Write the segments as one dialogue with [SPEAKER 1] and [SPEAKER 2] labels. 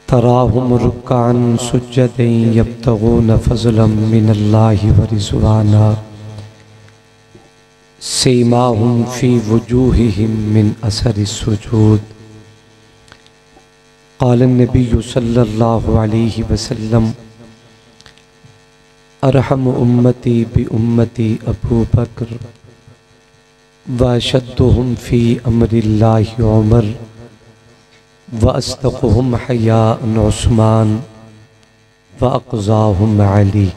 [SPEAKER 1] तराहुम रुक्कान सुज्जदन यब्तगून फज़लन मिनल्लाहि व रिज़वाना सीमाहुम फ़ी वुजूहिहिम मिन असरिस सुजूद। क़ाल नबिय्यु सल्लल्लाहु अलैहि वसल्लम अरहम उम्मती बि उम्मती अबू बकर व अशद्दुहुम फ़ी अम्रिल्लाहि उमर व अस्दक़ुहुम हयाअन उस्मान व अक़ज़ाहुम अली।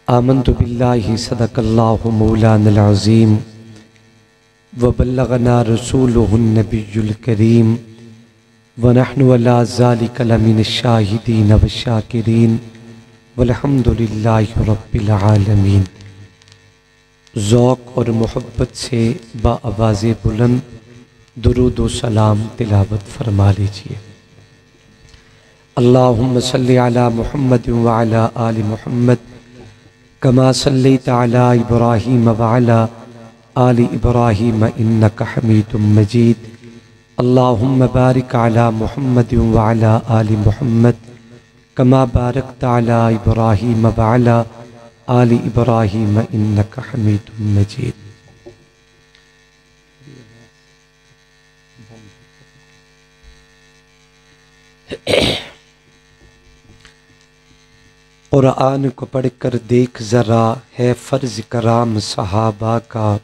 [SPEAKER 1] आमन्तु बिल्लाहि सदक़ल्लाहु मौलानल अज़ीम व बल्लगना रसूलुहुन नबियुल करीम व नहनु अला ज़ालिका लमिनश शाहिदीन व शाकिरीन वल्हम्दुलिल्लाहि रब्बिल आलमीन। ज़ौक़ और मोहब्बत से बाआवाज़े बुलंद दुरूद व सलाम तिलावत फरमा लीजिए। अल्लाहुम्म सल्लि अला मुहम्मद व अला आलि मुहम्मद कमा सल्लैता अला इब्राहीम व अला आलि इब्राहीम इन्नका हमीदुम मजीद। अल्लाहुम्म बारिक अला मुहम्मद व अला आलि मुहम्मद कमा बारकता अला इब्राहीम व अला आलि इब्राहीम इन्नका हमीदुम मजीद। कुरान को पढ़कर देख ज़रा है फ़र्ज़ कराम सहाबा का,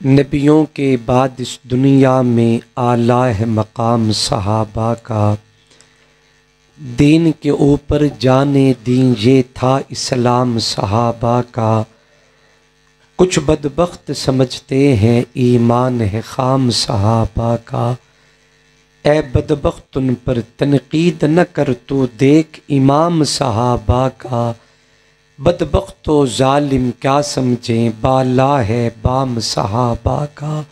[SPEAKER 1] नबियों के बाद इस दुनिया में आला है मकाम सहाबा का। दीन के ऊपर जाने दीन ये था इस्लाम सहाबा का। कुछ बदबख्त समझते हैं ईमान है खाम सहाबा का। ए बदबख्त उन पर तनकीद न कर तू देख इमाम सहाबा का। बदबख्त व जालिम क्या समझें बाला है बाम सहाबा का।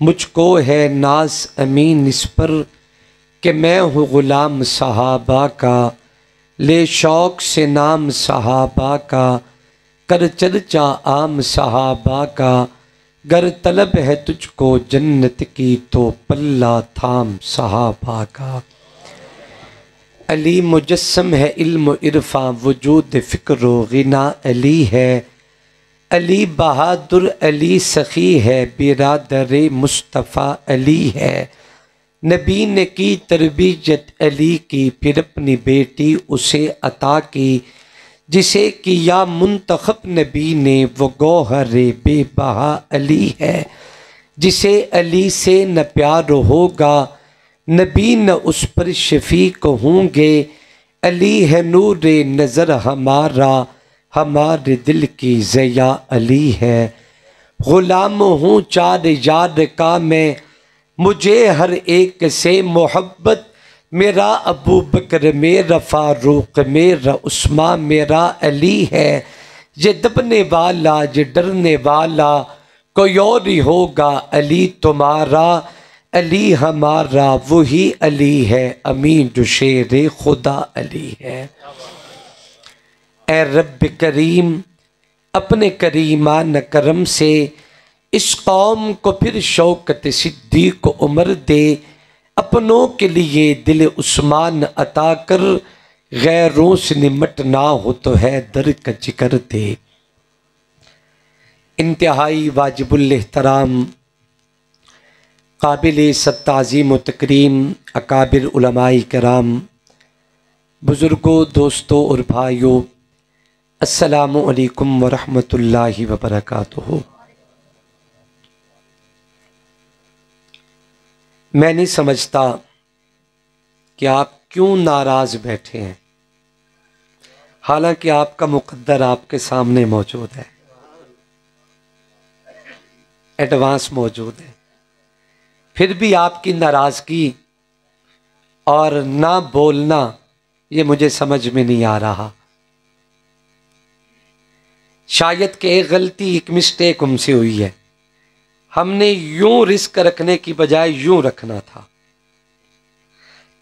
[SPEAKER 1] मुझको है नाज अमीन इस पर कि मैं हूँ ग़ुलाम सहाबा का। ले शौक़ से नाम सहाबा का कर चर्चा आम सहाबा का। गर तलब है तुझको जन्नत की तो पल्ला थाम सहाबा का। अली मुजस्सम है इल्म इरफा वजूद फ़िक्र व गिना अली है। अली बहादुर अली सखी है बिरादर मुस्तफ़ा अली है। नबी ने की तरबियत अली की फिर अपनी बेटी उसे अता की। जिसे किया मुंतखब नबी ने वो गौहरे बेबहा अली है। जिसे अली से न प्यार होगा नबी न उस पर शफीक होंगे। अली है नूरे नज़र हमारा हमारे दिल की ज़िया अली है। ग़ुलाम हूँ चार यार का मैं मुझे हर एक से मोहब्बत। मेरा अबू बकर मेरा फ़ारूक मेरा उस्मान मेरा अली है। ये दबने वाला ये डरने वाला कोई और ही होगा अली तुम्हारा। अली हमारा वही अली है अमीन जो शेर खुदा अली है। ए रब करीम अपने करीमान करम से इस कौम को फिर शौकत सिद्दीक़ उमर दे। अपनों के लिए दिल उस्मान अता कर गैरों से निमट ना हो तो है दर का जिक्र दे। इंतहाई वाजिबुल एहतराम काबिल सत्ताज़ीम व तकरीम अकाबिर उलमाए किराम बुज़ुर्गों दोस्तों और भाइयों अस्सलामु अलैकुम व रहमतुल्लाहि व बरकातुहू। मैं नहीं समझता कि आप क्यों नाराज़ बैठे हैं, हालांकि आपका मुक़द्दर आपके सामने मौजूद है, एडवांस मौजूद है। फिर भी आपकी नाराज़गी और ना बोलना ये मुझे समझ में नहीं आ रहा। शायद कि एक गलती एक मिस्टेक हमसे हुई है। हमने यूं रिस्क रखने की बजाय यूं रखना था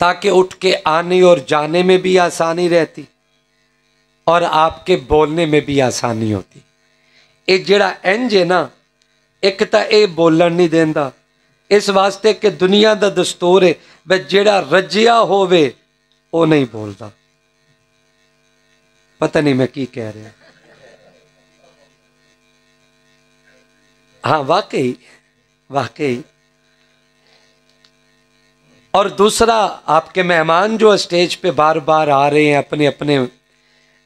[SPEAKER 1] ताकि उठ के आने और जाने में भी आसानी रहती और आपके बोलने में भी आसानी होती। ये जड़ा इंज है ना, एक तो ये बोलन नहीं देंदा, इस वास्ते कि दुनिया का दस्तूर है वे जेड़ा रजिया होवे वो नहीं बोलता। पता नहीं मैं की कह रहा। हाँ वाकई वाकई। और दूसरा, आपके मेहमान जो स्टेज पे बार बार आ रहे हैं अपने अपने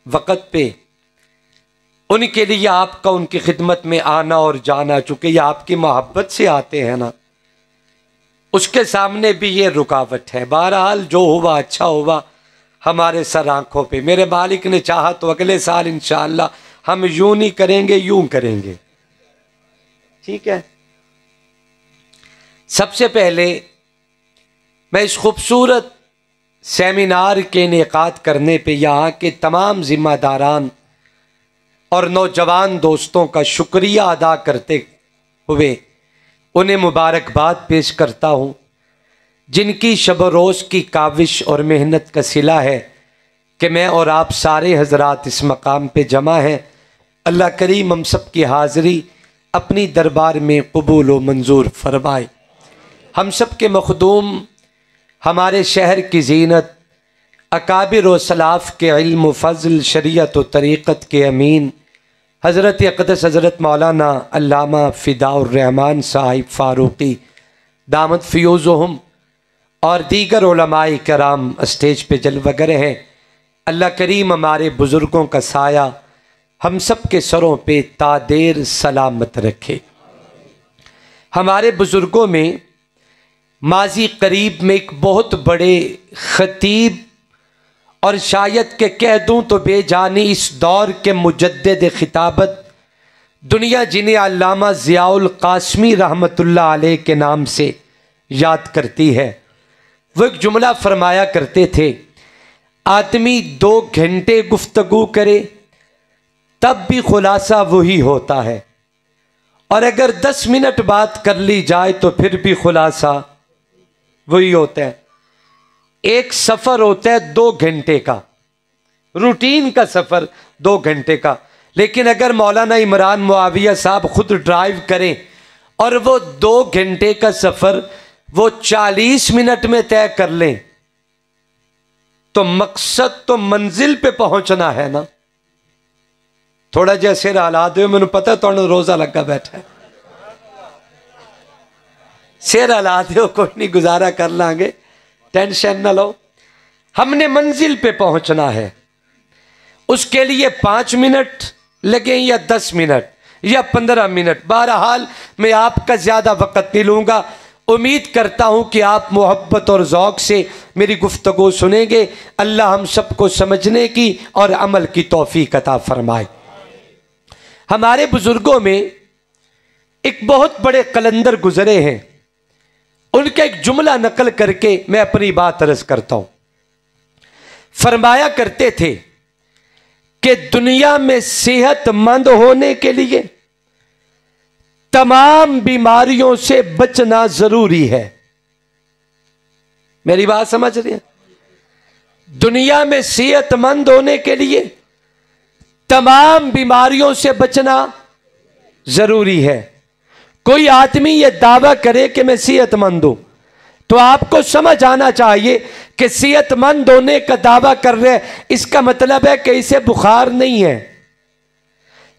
[SPEAKER 1] वक़्त पे, उनके लिए आपका उनकी खिदमत में आना और जाना, चूंकि ये आपकी मोहब्बत से आते हैं ना, उसके सामने भी ये रुकावट है। बहरहाल जो हुआ अच्छा हुआ हमारे सर आंखों पे। मेरे मालिक ने चाहा तो अगले साल इंशाअल्लाह हम यूं नहीं करेंगे, यूं करेंगे। ठीक है। सबसे पहले मैं इस खूबसूरत सेमिनार के इनेकाद करने पे यहाँ के तमाम जिम्मेदारान और नौजवान दोस्तों का शुक्रिया अदा करते हुए उन्हें मुबारकबाद पेश करता हूँ, जिनकी शब रोज़ की काविश और मेहनत का सिला है कि मैं और आप सारे हजरात इस मकाम पे जमा हैं। अल्लाह करीम हम सब की हाज़िरी अपनी दरबार में कबूल व मंजूर फरमाए। हम सब के मखदूम, हमारे शहर की जीनत, अकाबिर व सलाफ के इल्म फ़ज़ल, शरीयत व तरीक़त के अमीन हज़रत अक़दस हज़रत मौलाना अल्लामा फ़िदाउर रहमान साहिब फ़ारूक़ी दामद फ़ियूज़ुहुम और दीगर उलमाए कराम स्टेज पे जलवगर हैं। अल्लाह करीम हमारे बुज़ुर्गों का साया हम सब के सरों पे तादेर सलामत रखे। हमारे बुज़ुर्गों में माजी करीब में एक बहुत बड़े ख़तीब और शायद के कह दूँ तो बेजानी इस दौर के मुजद्दिद खिताबत दुनिया, जिन्हें अल्लामा ज़ियाउल क़ासमी रहमतुल्लाह अलैह के नाम से याद करती है, वो एक जुमला फरमाया करते थे, आदमी 2 घंटे गुफ्तगू करे तब भी खुलासा वही होता है, और अगर 10 मिनट बात कर ली जाए तो फिर भी खुलासा वही होता है। एक सफ़र होता है 2 घंटे का, रूटीन का सफ़र 2 घंटे का, लेकिन अगर मौलाना इमरान मुआविया साहब खुद ड्राइव करें और वो 2 घंटे का सफ़र वो 40 मिनट में तय कर लें, तो मकसद तो मंजिल पे पहुंचना है ना। थोड़ा जैसे हालात दो, मैंने पता तो रोज़ा लगा बैठा है, शेर हाला दो, कोई नहीं गुजारा कर लांगे, टेंशन ना लो। हमने मंजिल पे पहुंचना है, उसके लिए 5 मिनट लगे या 10 मिनट या 15 मिनट, बहरहाल मैं आपका ज़्यादा वक़्त नहीं लूँगा। उम्मीद करता हूँ कि आप मोहब्बत और ज़ौक़ से मेरी गुफ्तगू सुनेंगे। अल्लाह हम सबको समझने की और अमल की तौफ़ीक़ अता फ़रमाए। हमारे बुज़ुर्गों में एक बहुत बड़े कलंदर गुज़रे हैं, उनका एक जुमला नकल करके मैं अपनी बात अर्ज करता हूं। फरमाया करते थे कि दुनिया में सेहतमंद होने के लिए तमाम बीमारियों से बचना जरूरी है। मेरी बात समझ रहे हैं? दुनिया में सेहतमंद होने के लिए तमाम बीमारियों से बचना जरूरी है। कोई आदमी ये दावा करे कि मैं सेहतमंद हूं, तो आपको समझ आना चाहिए कि सेहतमंद होने का दावा कर रहे हैं, इसका मतलब है कि इसे बुखार नहीं है।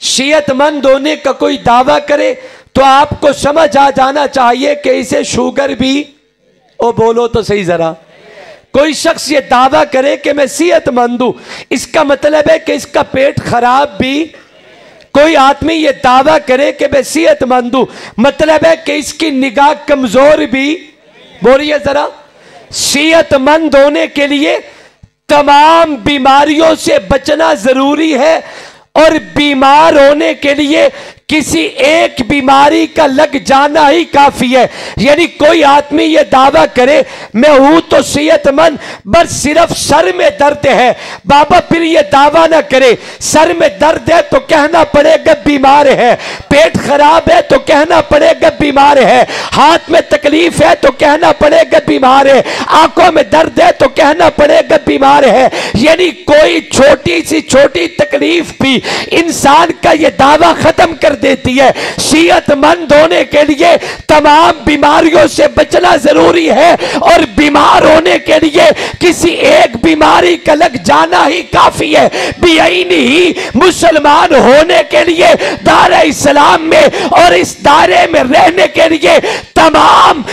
[SPEAKER 1] सेहतमंद होने का कोई दावा करे तो आपको समझ आ जाना चाहिए कि इसे शुगर भी, ओ बोलो तो सही जरा। कोई शख्स ये दावा करे कि मैं सेहतमंद हूं, इसका मतलब है कि इसका पेट खराब भी। कोई आदमी ये दावा करे कि मैं सेहतमंद हूं, मतलब है कि इसकी निगाह कमजोर भी। बोलिए जरा। सेहतमंद होने के लिए तमाम बीमारियों से बचना जरूरी है, और बीमार होने के लिए किसी एक बीमारी का लग जाना ही काफी है। यानी कोई आदमी ये दावा करे मैं हूं तो सेहतमंद, बस सिर्फ सर में दर्द है, बाबा फिर ये दावा ना करे। सर में दर्द है तो कहना पड़ेगा बीमार है, पेट खराब है तो कहना पड़ेगा बीमार है, हाथ में तकलीफ है तो कहना पड़ेगा बीमार है, आंखों में दर्द है तो कहना पड़ेगा बीमार है। यानी कोई छोटी सी छोटी तकलीफ भी इंसान का ये दावा खत्म कर कर देती है। सेहतमंद होने के लिए तमाम बीमारियों से बचना जरूरी है और बीमार होने के लिए किसी एक बीमारी का लग जाना ही काफी है। बेईनी ही मुसलमान होने के लिए दायरा इस्लाम में और इस दायरे में रहने के लिए तमाम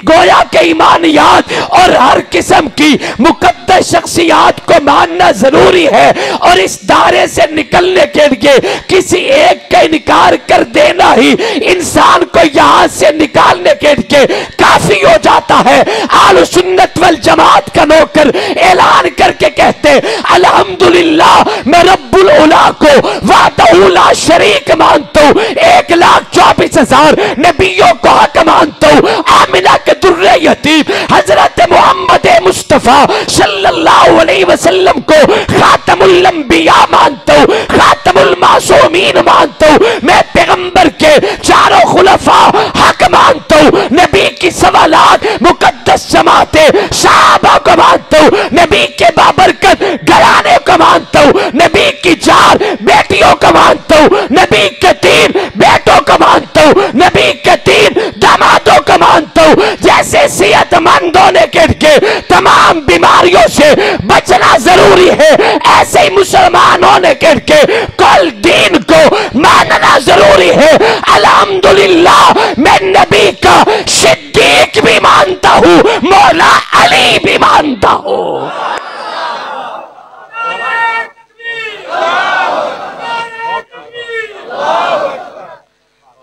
[SPEAKER 1] गोया के ईमानियात और हर किस्म की मुकद्दस शख्सियात को मानना जरूरी है और इस दायरे से निकलने के लिए किसी एक का इनकार कर देना ही इंसान को यहां से निकालने के लिए काफी हो जाता है। आलु सुन्नत वल जमात का नौकर ऐलान करके कहते अल्हम्दुलिल्लाह मैं रब्बुल उला को वादउला शरीक मानता हूं, 1,24,000 नबियों को हक मानता हूं। आमिना के दुर्रे यतीम हजरत मोहम्मद मुस्तफा सल्लल्लाहु अलैहि वसल्लम को खातमुल अंबिया मानता हूं, खातमुल मासूमीन मानता हूं। मैं पैगंबर के चारों खुलफा हक मानता हूं। नबी की 1.25 लाख मुकद्दस जमाते सहाबा को मानता हूं। नबी के बाबरकत घराने को मानता हूं। नबी की 4 बेटियों को मानता हूं। नबी के 3 बेटों को मानता हूं। नबी के 3 दामादों को मानता हूं। जैसे सेहतमंद होने के लिए तमाम बीमारियों से बचना जरूरी है, ऐसे ही मुसलमान होने के लिए कल दीन को मानना जरूरी है। अल्हम्दुलिल्लाह मैं नबी का सिद्दीक भी मानता हूं, मौला अली भी मानता हूं।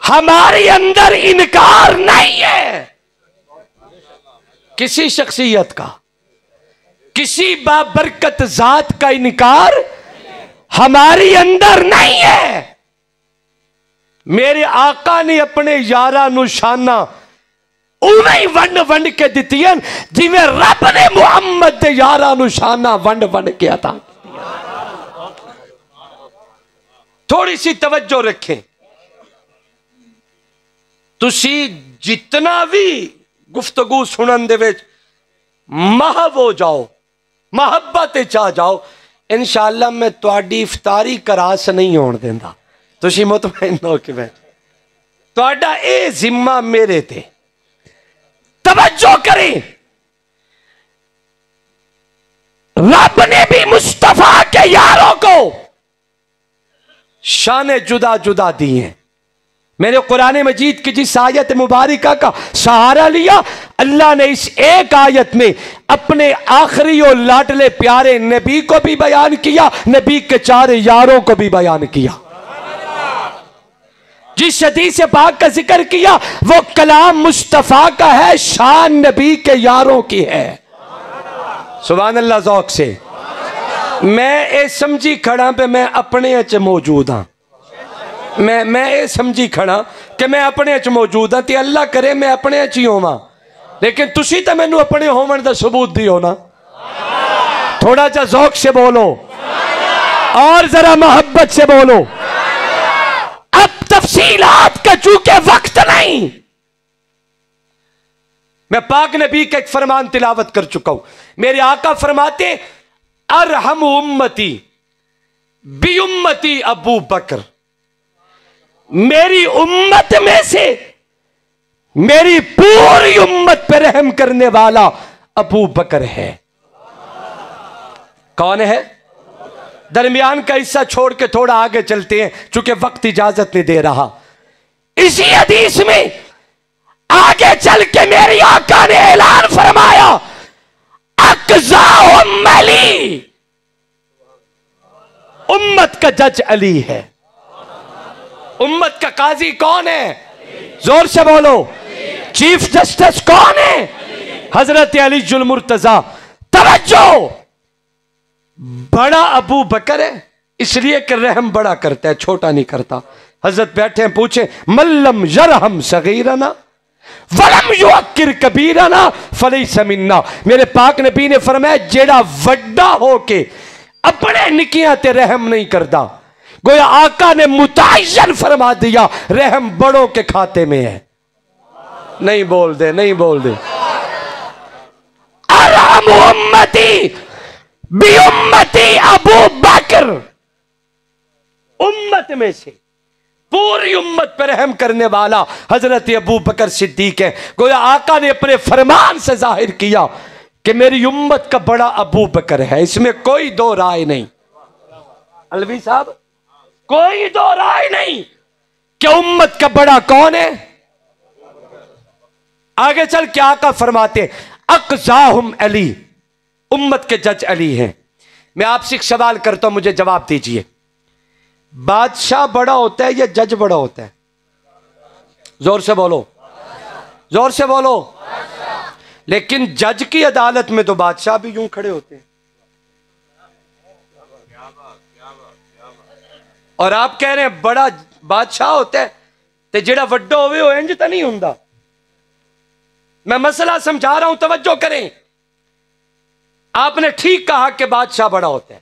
[SPEAKER 1] हमारे अंदर इनकार नहीं है किसी शख्सियत का, किसी बाबरकत जात का इनकार हमारे अंदर नहीं है। मेरे आका ने अपने यारा निशाना उन्हें वंड वंड के दिती जिमें रब ने मुहम्मद दे यारा निशाना वंड वंड के अता। थोड़ी सी तवज्जो रखें, तुसी जितना भी गुफ्तगू सुनन दे विच महव हो जाओ, मोहब्बत चा जाओ, इंशाअल्लाह मैं तुहाडी इफ्तारी करास नहीं होने देंदा। तुसी मुतमईन हो कि मैं तुहाडा ए जिम्मा मेरे ते। तवज्जो करें, रब ने भी मुस्तफा के यारों को शान जुदा जुदा दी हैं। मेरे कुरान मजीद की जिस आयत मुबारका का सहारा लिया, अल्लाह ने इस एक आयत में अपने आखिरी और लाडले प्यारे नबी को भी बयान किया, नबी के 4 यारों को भी बयान किया। जिस हदीस पाक का जिक्र किया वो कलाम मुस्तफा का है, शान नबी के यारों की है। सुभान अल्लाह। ज़ौक से मैं ये समझी खड़ा पे मैं अपने च मौजूद हाँ, मैं ये समझी खड़ा कि मैं अपने च मौजूद हाँ, ते अल्लाह करे मैं अपने च ही होवां, लेकिन तुसी तो मैनू अपने होवन दा सबूत दियो ना। थोड़ा सा ज़ौक से बोलो और जरा मोहब्बत से बोलो। अब तफसीलात का चूंकि वक्त नहीं, मैं पाक नबी का एक फरमान तिलावत कर चुका हूं। मेरे आका फरमाते अरहम उम्मती बी उम्मती अबू बकर, मेरी उम्मत में से मेरी पूरी उम्मत पर रहम करने वाला अबू बकर है। कौन है? दरमियान का हिस्सा छोड़ के थोड़ा आगे चलते हैं चूंकि वक्त इजाजत नहीं दे रहा। इसी हदीस में आगे चल के मेरी आका ने ऐलान फरमाया अक़ज़ा उम्मली, उम्मत का जज अली है। उम्मत का काजी कौन है? जोर से बोलो। चीफ जस्टिस कौन है? हजरत अली जुल मुर्तजा। तवज्जो, बड़ा अबू बकर है इसलिए कि रहम बड़ा करता है, छोटा नहीं करता। हजरत बैठे हैं, पूछे मल्लम यरहम सगीरना वलम युअक्किर कबीरना फलैस मिन्ना। मेरे पाक नबी ने फरमाया जेड़ा वड्डा होके अपने निकियां ते रहम नहीं करता, गोया आका ने मुतअय्यन फरमा दिया रहम बड़ों के खाते में है। नहीं बोल दे, नहीं बोल दे। अरहम उम्मती बी उम्मती अबू बकर, उम्मत में से पूरी उम्मत पर रहम करने वाला हजरत अबू बकर सिद्दीक है। गोया आका ने अपने फरमान से जाहिर किया कि मेरी उम्मत का बड़ा अबू बकर है, इसमें कोई दो राय नहीं। अलवी साहब, कोई दो राय नहीं कि उम्मत का बड़ा कौन है। आगे चल के आका फरमाते अक़ज़ाहुम अली, उम्मत के जज अली हैं। मैं आपसे एक सवाल करता हूं, मुझे जवाब दीजिए, बादशाह बड़ा होता है या जज बड़ा होता है? जोर से बोलो, जोर से बोलो। लेकिन जज की अदालत में तो बादशाह भी यूं खड़े होते हैं। और आप कह रहे हैं बड़ा बादशाह होता है, तो जेड़ा वड्डा होवे वो इंज तो नहीं हुंदा। मैं मसला समझा रहा हूं, तवज्जो करें। आपने ठीक कहा कि बादशाह बड़ा होता है,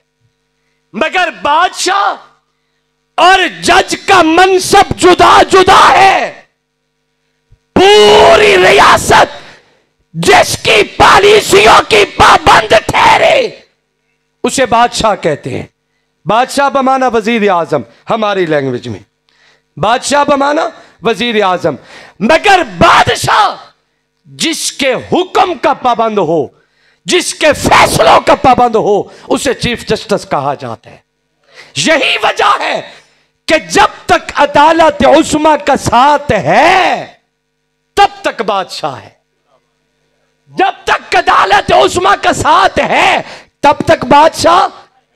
[SPEAKER 1] मगर बादशाह और जज का मनसब जुदा जुदा है। पूरी रियासत जिसकी पॉलिसियों की पाबंद ठहरे उसे बादशाह कहते हैं। बादशाह बमाना वजीर आजम, हमारी लैंग्वेज में बादशाह बमाना वजीर आजम। मगर बादशाह जिसके हुक्म का पाबंद हो, जिसके फैसलों का पाबंद हो, उसे चीफ जस्टिस कहा जाता है। यही वजह है कि जब तक अदालत उस्मा का साथ है तब तक बादशाह है। जब तक अदालत उस्मा का साथ है तब तक बादशाह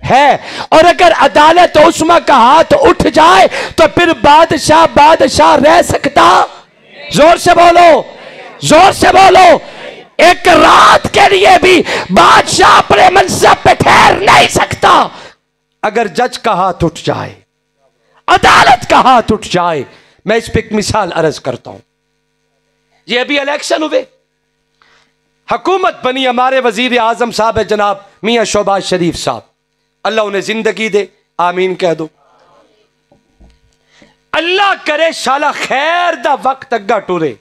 [SPEAKER 1] है। और अगर अदालत उस्मा का हाथ उठ जाए तो फिर बादशाह बादशाह रह सकता? जोर से बोलो, जोर से बोलो। एक रात के लिए भी बादशाह अपने मनसब पे ठहर नहीं सकता। अगर जज का हाथ उठ जाए, अदालत का हाथ उठ जाए। मैं इस पर एक मिसाल अर्ज करता हूं। ये अभी इलेक्शन हुए, हुकूमत बनी, हमारे वजीर आजम साहब है जनाब मियां शहबाज शरीफ साहब, अल्लाह उन्हें जिंदगी दे, आमीन कह दो। अल्लाह करे शाला खैर दा वक्त अग्गा टुरे।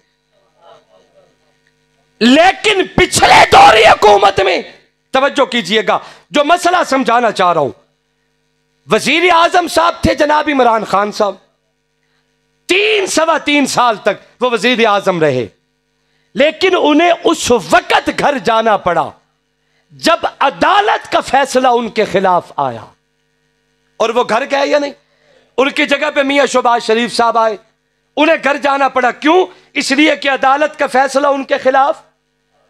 [SPEAKER 1] लेकिन पिछले दौर हुकूमत में तवज्जो कीजिएगा, जो मसला समझाना चाह रहा हूं, वजीर आजम साहब थे जनाब इमरान खान साहब। 3-3.25 साल तक वो वजीर आजम रहे, लेकिन उन्हें उस वक्त घर जाना पड़ा जब अदालत का फैसला उनके खिलाफ आया। और वो घर गए या नहीं? उनकी जगह पे मियां शहबाज शरीफ साहब आए, उन्हें घर जाना पड़ा। क्यों? इसलिए कि अदालत का फैसला उनके खिलाफ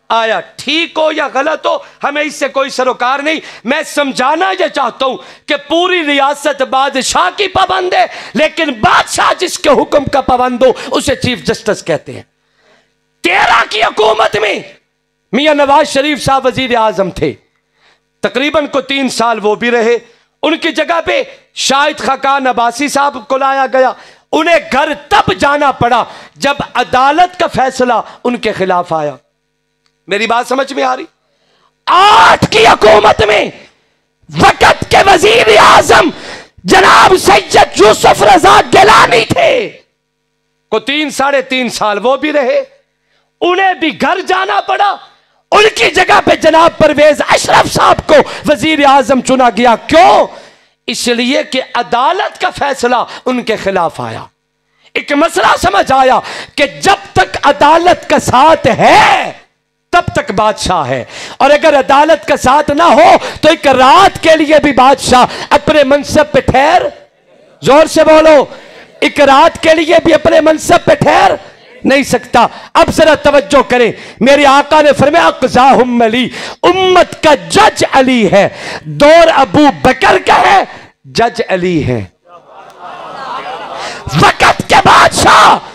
[SPEAKER 1] आया। ठीक हो या गलत हो, हमें इससे कोई सरोकार नहीं। मैं समझाना यह चाहता हूं कि पूरी रियासत बादशाह की पाबंद है, लेकिन बादशाह जिसके हुक्म का पाबंद हो उसे चीफ जस्टिस कहते हैं। 13 की हुकूमत में मियां नवाज शरीफ साहब वजीर आजम थे, तकरीबन को 3 साल वो भी रहे। उनकी जगह पे शाहिद खाकान अब्बासी साहब को लाया गया। उन्हें घर तब जाना पड़ा जब अदालत का फैसला उनके खिलाफ आया। मेरी बात समझ में आ रही? 8 की हुकूमत में वक्त के वजीर आजम जनाब सैयद यूसुफ रजा गिलानी थे, को 3-3.5 साल वो भी रहे। उन्हें भी घर जाना पड़ा। उनकी जगह पे जनाब परवेज अशरफ साहब को वजीर आजम चुना गया। क्यों? इसलिए कि अदालत का फैसला उनके खिलाफ आया। एक मसला समझ आया कि जब तक अदालत का साथ है तब तक बादशाह है, और अगर अदालत का साथ ना हो तो एक रात के लिए भी बादशाह अपने मनसब पे ठहर, जोर से बोलो, एक रात के लिए भी अपने मनसब पे ठहर नहीं सकता। अब जरा तवज्जो करें, मेरे आका ने फरमाया अक़ज़ाहुम अली, उम्मत का जज अली है। दौर अबू बकर का है, जज अली है। वक्त के बादशाह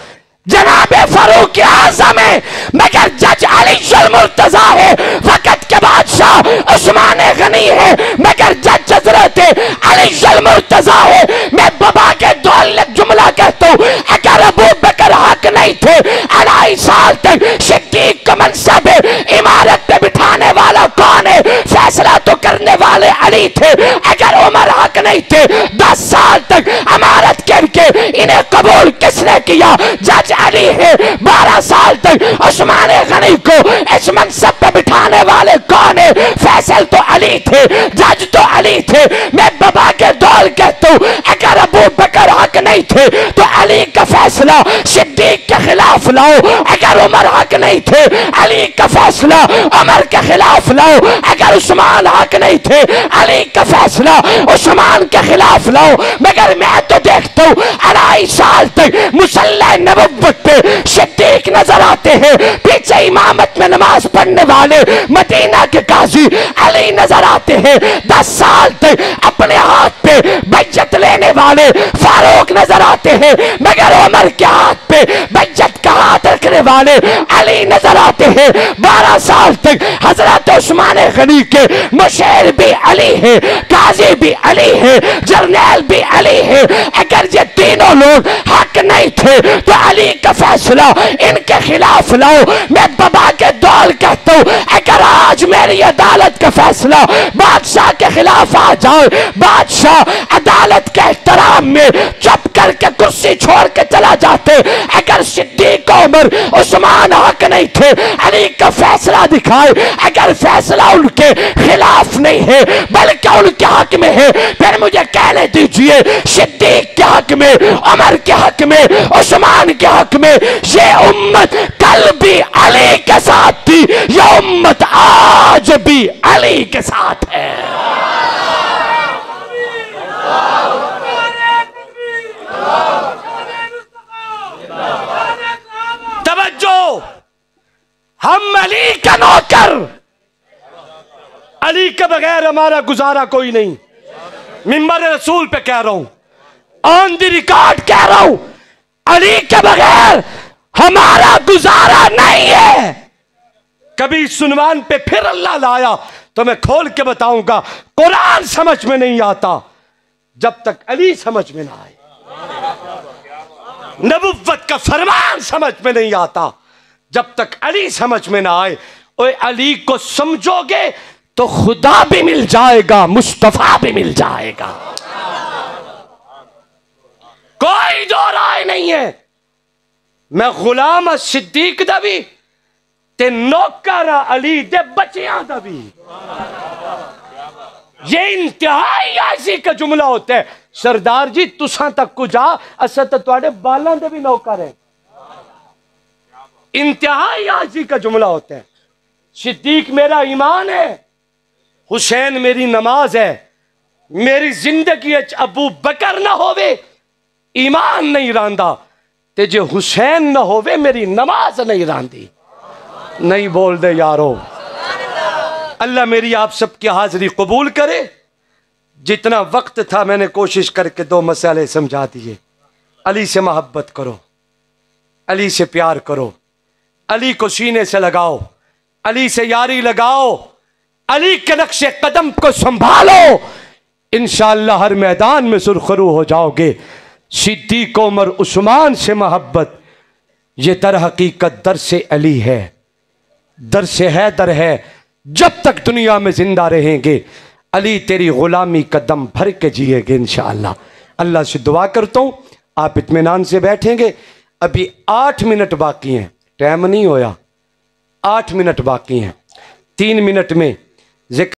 [SPEAKER 1] जनाब फारूक आज़म है, मगर जज अली मुर्तजा है। वक्त के बादशाह उस्मान गनी है, मगर जज हज़रत अली मुर्तजा है। मैं बाबा के दौलत जुमला कहता हूं, अगर अबू बकर हक नहीं थे, 2.5 साल तक सिद्दीक का मनसब इमारत पे बिठाने वाला कौन है? फैसला तो करने वाले अली थे। अगर उमर हक नहीं थे, 10 साल तक इमारत करके इन्हें कबूल किसने किया? जज अली है। 12 साल तक उस्मान गनी को इस मनसब पे बिठाने वाले कौन है? फैसल तो अली थे, जज तो अली थे। मैं बाबा के दौल कहता हूँ, अगर अबू बकर हक नहीं थे तो अली का फैसला सिद्दीक के खिलाफ लाओ। अगर उमर हक नहीं थे, अली का फैसला उमर के खिलाफ लाओ। अगर उस्मान हक नहीं थे, अली का फैसला उस्मान के खिलाफ लाओ। मगर मैं तो देखता हूँ 2.5 साल तक मुसल्ला नबुव्वत पे सिद्दीक नजर आते हैं, पीछे इमामत में नमाज पढ़ने वाले मदीना के काजी अली नजर आते हैं। 10 साल तक अपने हाथ पे बैजत लेने वाले फारूक नजर आते हैं, मगर उमर के हाथ पे बैजत का हाथ रखने वाले अली नजर आते हैं। 12 साल तक हजरत उस्मान गनी के मुशैर भी अली है, काजी भी अली है, जर्नैल भी अली है। अगर ये तीनों लोग हक नहीं थे तो अली का फैसला इनके खिलाफ लाओ। मैं बाबा के दौल कहता हूँ, अगर आज मेरी अदालत का फैसला बादशाह के खिलाफ आ जाए, बादशाह अदालत के एहतराम में चुप करके कुर्सी छोड़ के चला जाते। अगर सिद्दीक उमर उस्मान हक नहीं थे, अली का फैसला दिखाए। अगर फैसला उनके खिलाफ नहीं है बल्कि उनके हक में है, फिर मुझे कहने दीजिए सिद्दीक के हक में, उमर के हक में, उस्मान के हक में। ये उम्मत कल भी अली के साथ थी, ये उम्मत आज भी अली के साथ है। तवज्जो, हम अली का नौकर, अली के बगैर हमारा गुजारा कोई नहीं। मिंबर रसूल पे कह रहा हूं, ऑन द रिकॉर्ड कह रहा हूं, अली के बगैर हमारा गुजारा नहीं है। कभी सुनवान पे फिर अल्लाह लाया तो मैं खोल के बताऊंगा, कुरान समझ में नहीं आता जब तक अली समझ में ना आए। नबुव्वत का फरमान समझ में नहीं आता जब तक अली समझ में ना आए। ओए अली को समझोगे तो खुदा भी मिल जाएगा, मुस्तफा भी मिल जाएगा, कोई दो राय नहीं है। मैं गुलाम सिद्दीक दा भी ते नौकर अली दे बच्चियां दा भी। ये इंतहाई आजी का जुमला होता है। सरदार जी तुसा तक को जा, असा तो तुहाडे बालां दे भी नौकर है। इंतहाई आजी का जुमला होता है। सिद्दीक मेरा ईमान है, हुसैन मेरी नमाज है। मेरी जिंदगी अबू बकर ना होवे ईमान नहीं रांदा, ते जे हुसैन ना होवे मेरी नमाज नहीं रांदी। नहीं बोल दे यारो। अल्लाह मेरी आप सबकी हाजिरी कबूल करे। जितना वक्त था मैंने कोशिश करके 2 मसाले समझा दिए। अली से मोहब्बत करो, अली से प्यार करो, अली को सीने से लगाओ, अली से यारी लगाओ, अली के नक्शे कदम को संभालो। इंशाअल्लाह हर मैदान में सुरखरू हो जाओगे। सिद्दीक उमर उस्मान से मोहब्बत ये दर हकीकत दर से अली है, दर से हैदर है। जब तक दुनिया में जिंदा रहेंगे अली तेरी गुलामी कदम भर के जिएगे इंशाअल्लाह। अल्लाह से दुआ करता हूँ आप इत्मीनान से बैठेंगे। अभी 8 मिनट बाकी हैं, टाइम नहीं होया, 8 मिनट बाकी हैं। 3 मिनट में जिक्र